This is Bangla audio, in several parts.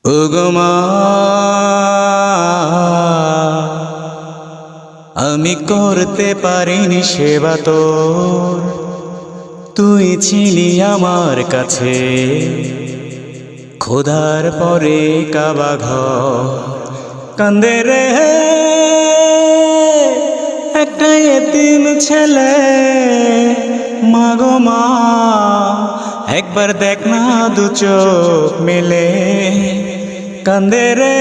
ওগো মা, আমি করতে পারিনি সেবা তোর, তুই ছিলি আমার কাছে। খোদার পরে কাবা ঘর কান্দে রে একটা এতিম ছেলে। মাগো মা, একবার দেখ না দু চোখ মেলে। কান্দে রে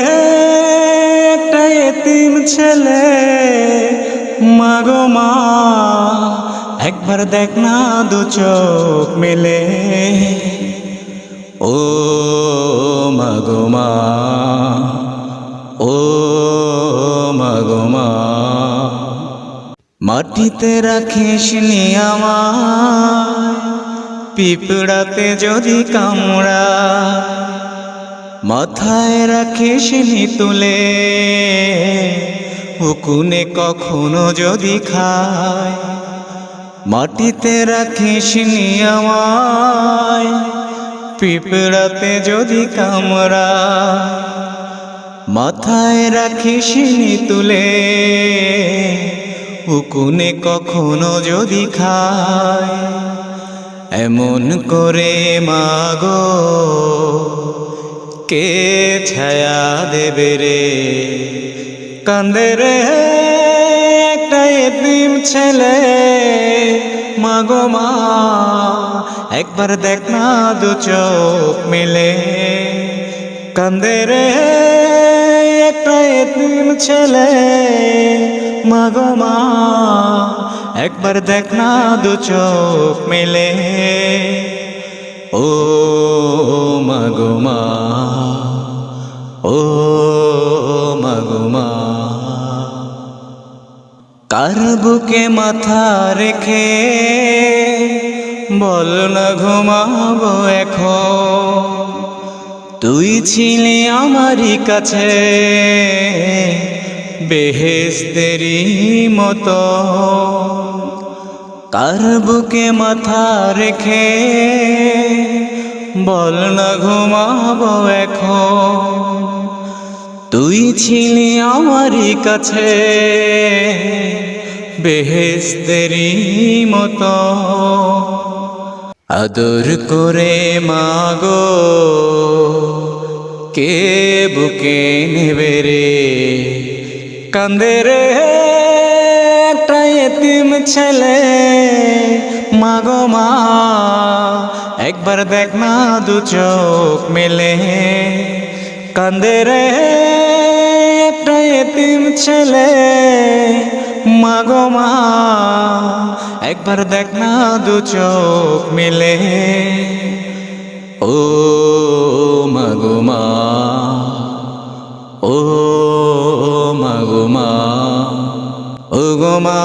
একটা এতিম ছেলে। মাগো মা, একবার দেখ না দু চোখ মেলে। ও মাগো মা, ও মাগো মা, মাটিতে রাখিস নি আমায়, পিঁপড়াতে যদি কামড়া। মাথায় রাখিস নি তুলে, উকুনে কখনো যদি খায়। মাটিতে রাখিস নি আমায়, পিঁপড়াতে যদি কামড়া। মাথায় রাখিস নি তুলে, উকুনে কখনো যদি খায়। এমন করে মাগো কে ছায়া দেবে রে। কান্দে রে একটা এতিম ছেলে। মাগো মা, একবার দেখ না দু চোখ মেলে। কান্দে রে একটা এতিম ছেলে। মাগো মা, একবার দেখ না দু চোখ মেলে। ও মাগো মা, ও মাগো মা, কার বুকে মাথা রেখে বল না ঘুমাবো এখন। তুই ছিলি আমারই কাছে বেহেশতেরই মতো। কার বুকে মাথা রেখে বল না ঘুমাবো এখন। তুই ছিলি আমারই কাছে বেহেশতেরই মতো। আদর করে মাগো কে বুকে নেবে রে। কান্দে রে একটা এতিম ছেলে। মাগো মা, একবার দেখ না দু চোখ মেলে। কান্দে রে একটা এতিম ছেলে। মাগো মা, একবার দেখ না দু চোখ মেলে। ও মাগো মা, ও মাগো মা, ও গো মা,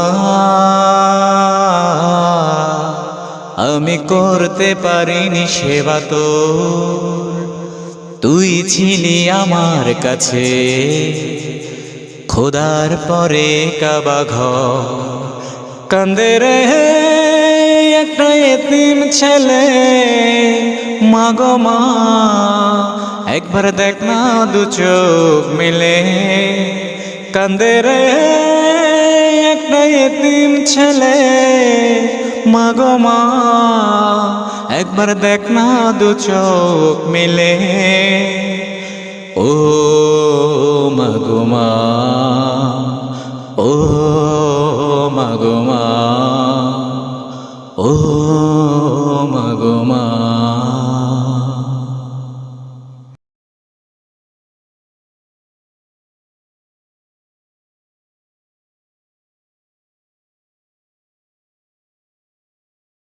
আমি করতে পারিনি সেবা তোর, তুই ছিলি আমার কাছে। খোদার পরে কাবা ঘর কান্দে রে একটা এতিম ছেলে। মাগো মা, একবার দেখ না দু চোখ মেলে। কান্দে রে একটা এতিম ছেলে। মাগো মা, একবার দেখ না দু চোখ মেলে। ও মাগো মা, ও মাগো মা, ও